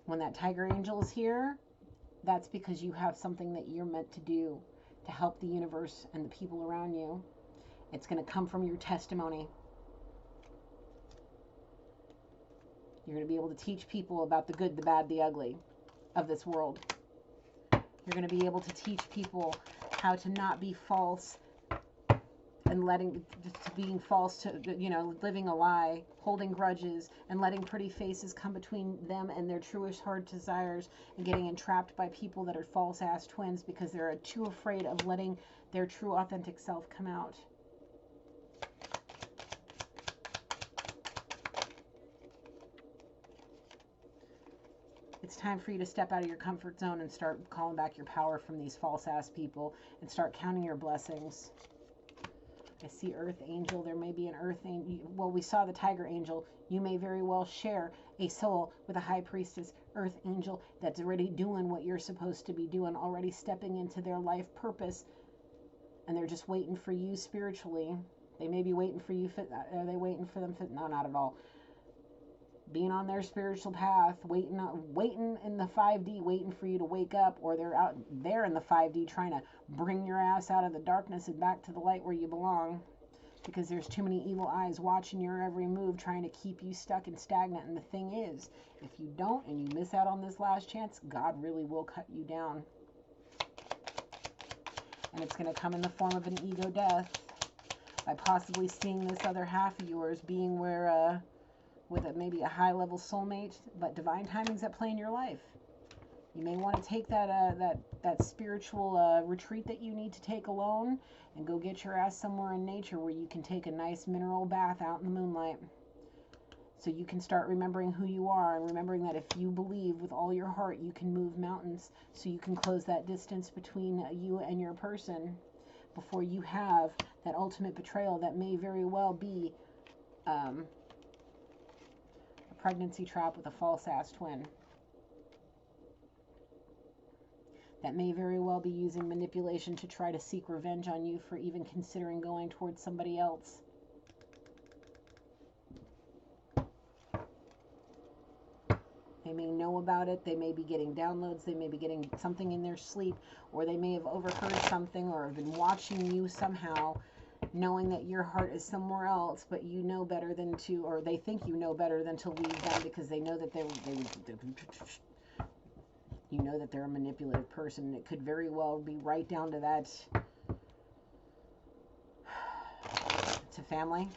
When that tiger angel is here, that's because you have something that you're meant to do to help the universe and the people around you. It's going to come from your testimony. You're going to be able to teach people about the good, the bad, the ugly of this world. You're going to be able to teach people how to not be false and being false to, living a lie, holding grudges, and letting pretty faces come between them and their truest heart desires, and getting entrapped by people that are false ass twins because they're too afraid of letting their true authentic self come out. It's time for you to step out of your comfort zone and start calling back your power from these false ass people and start counting your blessings. I see Earth Angel. There may be an Earth Angel. Well, we saw the Tiger Angel. You may very well share a soul with a High Priestess, Earth Angel, that's already doing what you're supposed to be doing, already stepping into their life purpose, and they're just waiting for you spiritually. They may be waiting for you. Are they waiting for them? No, not at all. Being on their spiritual path, waiting in the 5D, waiting for you to wake up, or they're out there in the 5D trying to bring your ass out of the darkness and back to the light where you belong, because there's too many evil eyes watching your every move, trying to keep you stuck and stagnant. And the thing is, if you don't and you miss out on this last chance, God really will cut you down. And it's going to come in the form of an ego death, by possibly seeing this other half of yours being where with maybe a high-level soulmate, but divine timing's at play in your life. You may want to take that spiritual retreat that you need to take alone and go get your ass somewhere in nature where you can take a nice mineral bath out in the moonlight, so you can start remembering who you are and remembering that if you believe with all your heart, you can move mountains, so you can close that distance between you and your person before you have that ultimate betrayal that may very well be pregnancy trap with a false ass twin that may very well be using manipulation to try to seek revenge on you for even considering going towards somebody else. They may know about it. They may be getting downloads. They may be getting something in their sleep, or they may have overheard something or have been watching you somehow, knowing that your heart is somewhere else, but you know better than to, or they think you know better than to leave them, because they know that you know that they're a manipulative person. It could very well be right down to that, to family.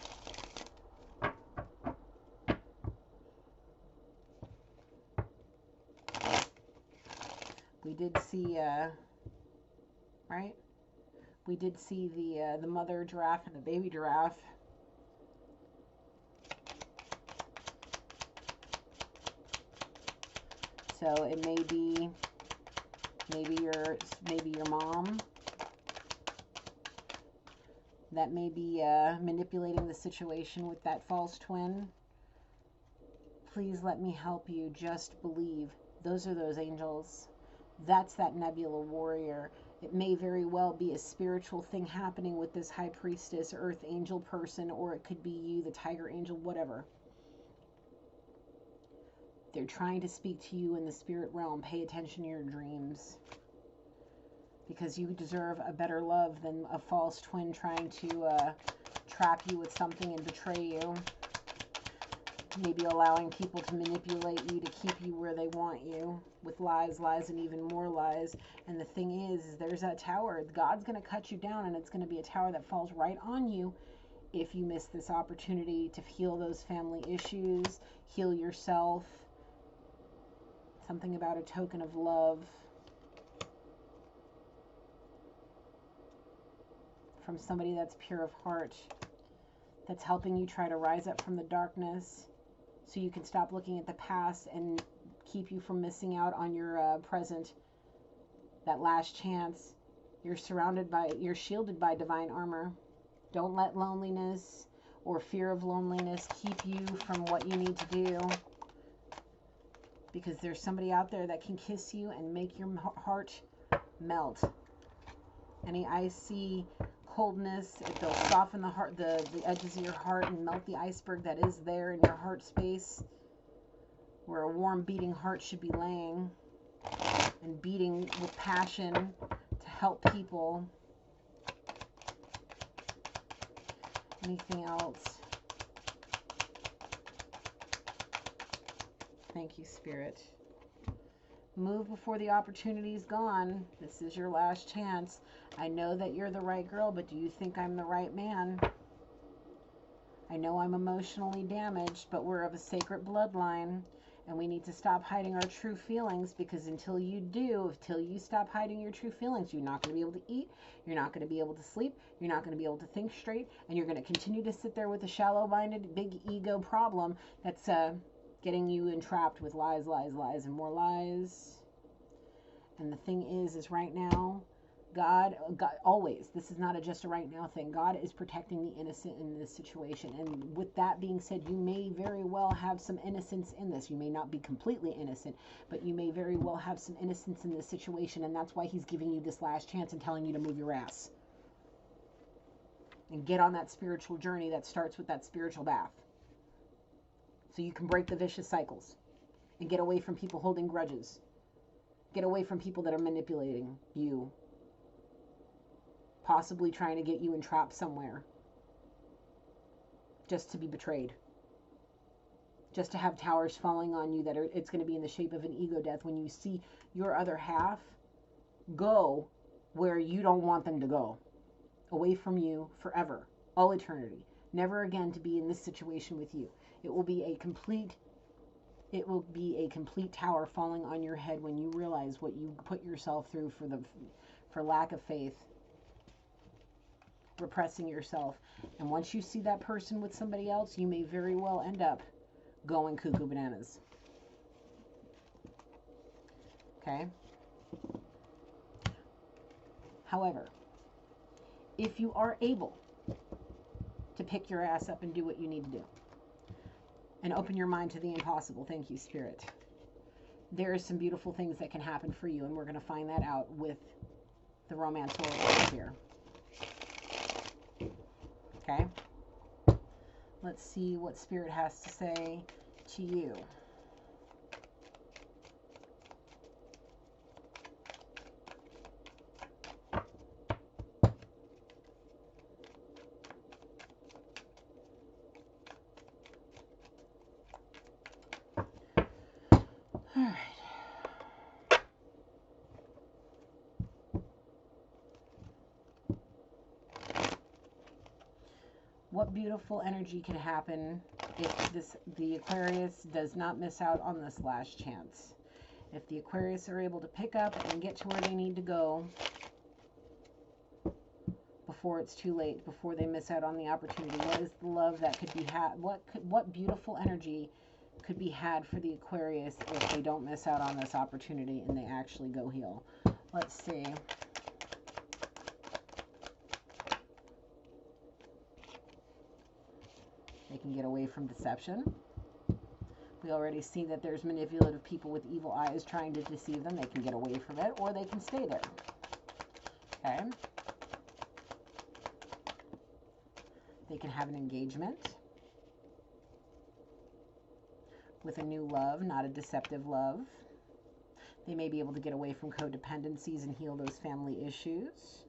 We did see, right? We did see the mother giraffe and the baby giraffe So it may be maybe your mom that may be manipulating the situation with that false twin. Please let me help you. Just believe. Those are those angels. That's that nebula warrior. It may very well be a spiritual thing happening with this high priestess, earth angel person, or it could be you, the tiger angel, whatever. They're trying to speak to you in the spirit realm. Pay attention to your dreams, because you deserve a better love than a false twin trying to trap you with something and betray you. Maybe allowing people to manipulate you to keep you where they want you with lies, and even more lies. And the thing is there's that tower. God's going to cut you down, and it's going to be a tower that falls right on you if you miss this opportunity to heal those family issues, heal yourself. Something about a token of love from somebody that's pure of heart, that's helping you try to rise up from the darkness so you can stop looking at the past and keep you from missing out on your present, that last chance. You're shielded by divine armor. Don't let loneliness or fear of loneliness keep you from what you need to do, because there's somebody out there that can kiss you and make your heart melt. Any icy coldness, it'll soften the heart, the edges of your heart, and melt the iceberg that is there in your heart space, where a warm beating heart should be laying and beating with passion to help people. Anything else? Thank you, Spirit. Move before the opportunity's gone. This is your last chance. I know that you're the right girl, but do you think I'm the right man? I know I'm emotionally damaged, but we're of a sacred bloodline, and we need to stop hiding our true feelings, because until you stop hiding your true feelings, you're not going to be able to eat, you're not going to be able to sleep, you're not going to be able to think straight, and you're going to continue to sit there with a shallow-minded, big ego problem that's getting you entrapped with lies, and more lies. And the thing is right now, God always, this is not just a right now thing. God is protecting the innocent in this situation. And with that being said, you may very well have some innocence in this. You may not be completely innocent, but you may very well have some innocence in this situation. And that's why he's giving you this last chance and telling you to move your ass and get on that spiritual journey that starts with that spiritual bath, so you can break the vicious cycles and get away from people holding grudges. Get away from people that are manipulating you, possibly trying to get you entrapped somewhere just to be betrayed, just to have towers falling on you it's going to be in the shape of an ego death when you see your other half go where you don't want them to go, away from you forever, all eternity, never again to be in this situation with you. It will be a complete tower falling on your head when you realize what you put yourself through for lack of faith, repressing yourself. And once you see that person with somebody else, you may very well end up going cuckoo bananas. Okay? However, if you are able to pick your ass up and do what you need to do, and open your mind to the impossible. Thank you, Spirit. There are some beautiful things that can happen for you, and we're going to find that out with the romance oracle here. Okay? Let's see what Spirit has to say to you. All right. What beautiful energy can happen if the Aquarius does not miss out on this last chance? If the Aquarius are able to pick up and get to where they need to go before it's too late, before they miss out on the opportunity, what is the love that could be had? What beautiful energy could be had for the Aquarius if they don't miss out on this opportunity and they actually go heal. Let's see. They can get away from deception. We already see that there's manipulative people with evil eyes trying to deceive them. They can get away from it, or they can stay there. Okay? They can have an engagement with a new love, not a deceptive love. They may be able to get away from codependencies and heal those family issues.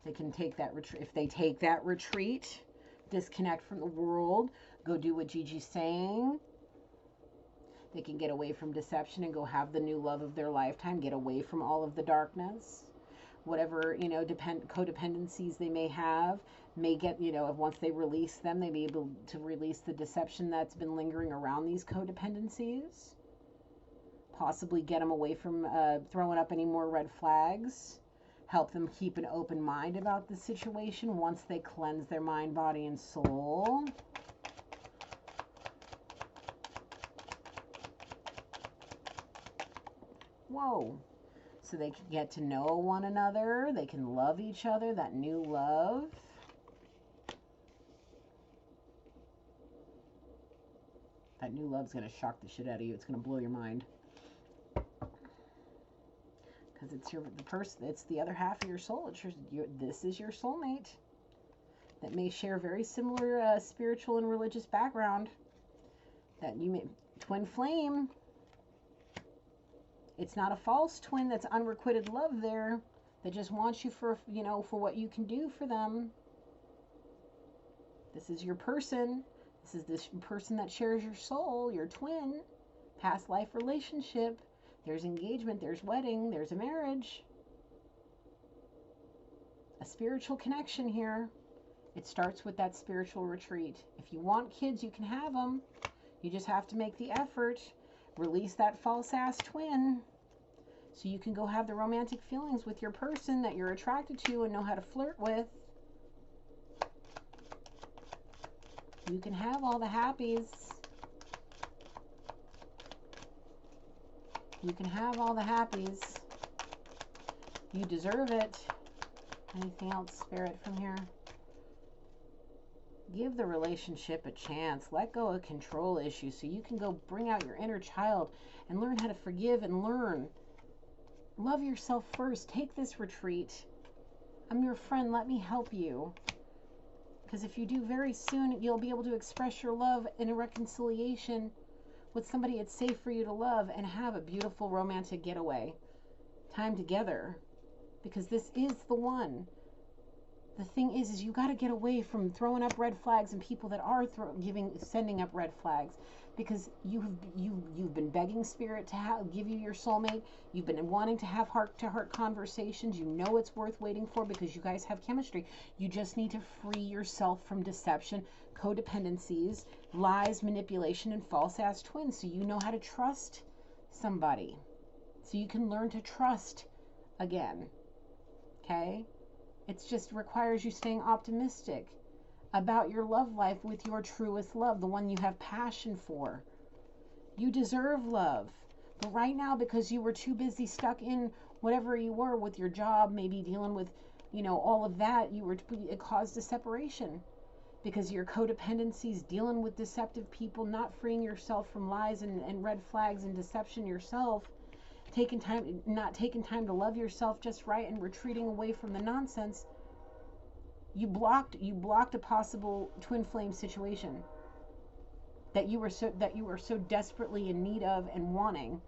They can take that retreat. If they take that retreat, disconnect from the world, go do what Gigi's saying, they can get away from deception and go have the new love of their lifetime, get away from all of the darkness. Whatever, you know, codependencies they may have, may get, you know, once they release them, they may be able to release the deception that's been lingering around these codependencies. Possibly get them away from throwing up any more red flags. Help them keep an open mind about the situation once they cleanse their mind, body, and soul. Whoa. So they can get to know one another. They can love each other, that new love. That new love's going to shock the shit out of you. It's going to blow your mind. Because it's the person, it's the other half of your soul. It's this is your soulmate that may share very similar spiritual and religious background. That you may, twin flame. It's not a false twin that's unrequited love there, that just wants you for, you know, for what you can do for them. This is your person. This is this person that shares your soul, your twin, past life relationship. There's engagement, there's wedding, there's a marriage. A spiritual connection here. It starts with that spiritual retreat. If you want kids, you can have them. You just have to make the effort. Release that false ass twin so you can go have the romantic feelings with your person that you're attracted to and know how to flirt with. You can have all the happies. You can have all the happies. You deserve it. Anything else, Spirit, from here? Give the relationship a chance. Let go of control issues so you can go bring out your inner child and learn how to forgive and learn. Love yourself first. Take this retreat. I'm your friend. Let me help you. Because if you do, very soon you'll be able to express your love in a reconciliation with somebody it's safe for you to love and have a beautiful romantic getaway. Time together. Because this is the one. The thing is you got to get away from throwing up red flags and people that are sending up red flags, because you've been begging Spirit to give you your soulmate. You've been wanting to have heart-to-heart conversations. You know it's worth waiting for because you guys have chemistry. You just need to free yourself from deception, codependencies, lies, manipulation, and false-ass twins, so you know how to trust somebody, so you can learn to trust again. Okay? It just requires you staying optimistic about your love life with your truest love, the one you have passion for. You deserve love. But right now, because you were too busy stuck in whatever you were with your job, maybe dealing with, you know, all of that, it caused a separation. Because your codependencies, dealing with deceptive people, not freeing yourself from lies and red flags and deception yourself, not taking time to love yourself just right and retreating away from the nonsense, you blocked a possible twin flame situation that you were so desperately in need of and wanting,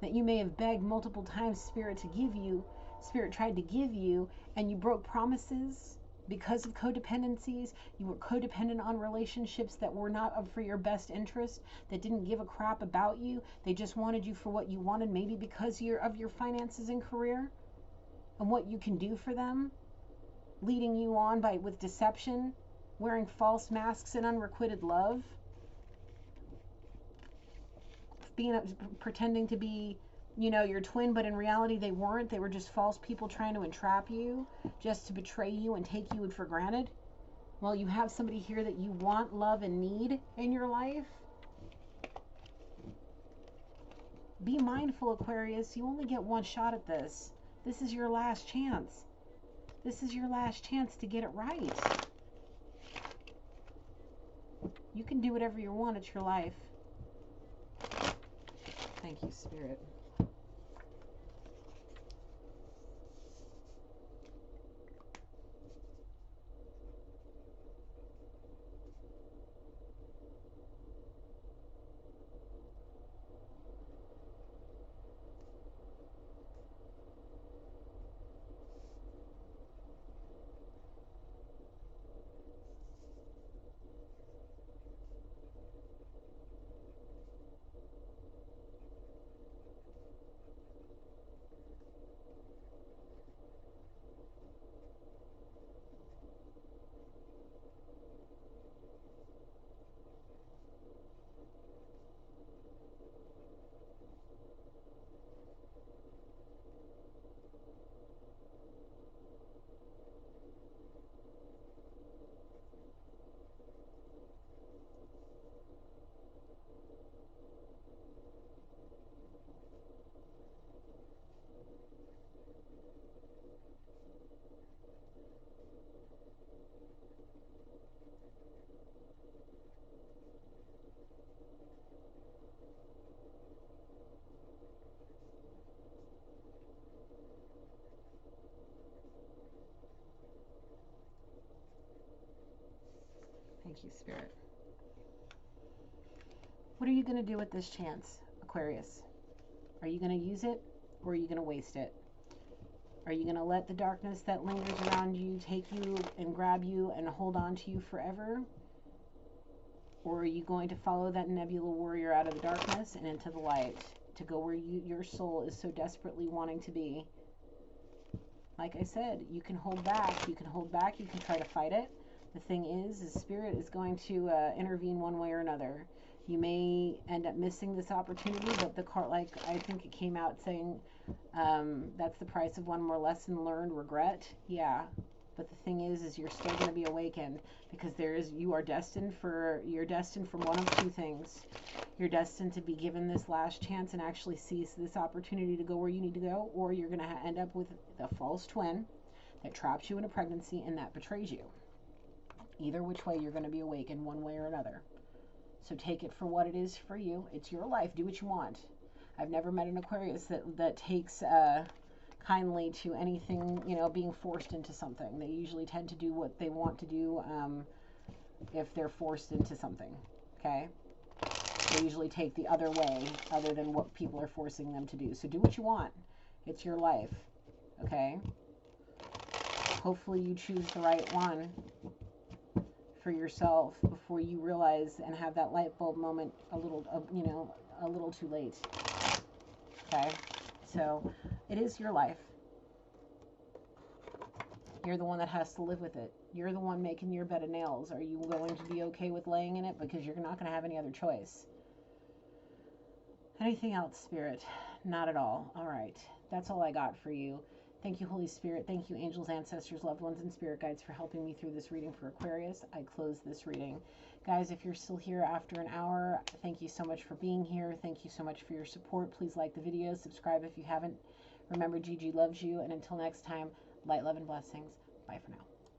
that you may have begged multiple times Spirit tried to give you, and you broke promises because of codependencies. You were codependent on relationships that were not for your best interest, that didn't give a crap about you. They just wanted you for what you wanted, maybe because of your finances and career and what you can do for them, leading you on with deception, wearing false masks and unrequited love, pretending to be you know, your twin, but in reality they weren't. They were just false people trying to entrap you, just to betray you and take you for granted. Well, you have somebody here that you want, love, and need in your life. Be mindful, Aquarius. You only get one shot at this. This is your last chance. This is your last chance to get it right. You can do whatever you want. It's your life. Thank you, Spirit. Thank you, Spirit. What are you going to do with this chance, Aquarius? Are you going to use it, or are you going to waste it? Are you going to let the darkness that lingers around you take you and grab you and hold on to you forever? Or are you going to follow that nebula warrior out of the darkness and into the light, to go where your soul is so desperately wanting to be? Like I said, you can hold back. You can hold back. You can try to fight it. The thing is Spirit is going to intervene one way or another. You may end up missing this opportunity, but the card, like I think it came out saying, that's the price of one more lesson learned, regret. Yeah, but the thing is you're still going to be awakened, because you're destined for one of two things. You're destined to be given this last chance and actually seize this opportunity to go where you need to go, or you're going to end up with a false twin that traps you in a pregnancy and that betrays you. Either which way, you're going to be awakened one way or another. So take it for what it is for you. It's your life. Do what you want. I've never met an Aquarius that takes kindly to anything, you know, being forced into something. They usually tend to do what they want to do if they're forced into something. Okay? They usually take the other way, other than what people are forcing them to do. So do what you want. It's your life. Okay? Hopefully you choose the right one for yourself before you realize and have that light bulb moment a little too late. Okay? So it is your life. You're the one that has to live with it. You're the one making your bed of nails. Are you going to be okay with laying in it? Because you're not going to have any other choice. Anything else, Spirit? Not at all. All right. That's all I got for you. Thank you, Holy Spirit. Thank you, angels, ancestors, loved ones, and spirit guides for helping me through this reading for Aquarius. I close this reading. Guys, if you're still here after an hour, thank you so much for being here. Thank you so much for your support. Please like the video. Subscribe if you haven't. Remember, Gigi loves you. And until next time, light, love, and blessings. Bye for now.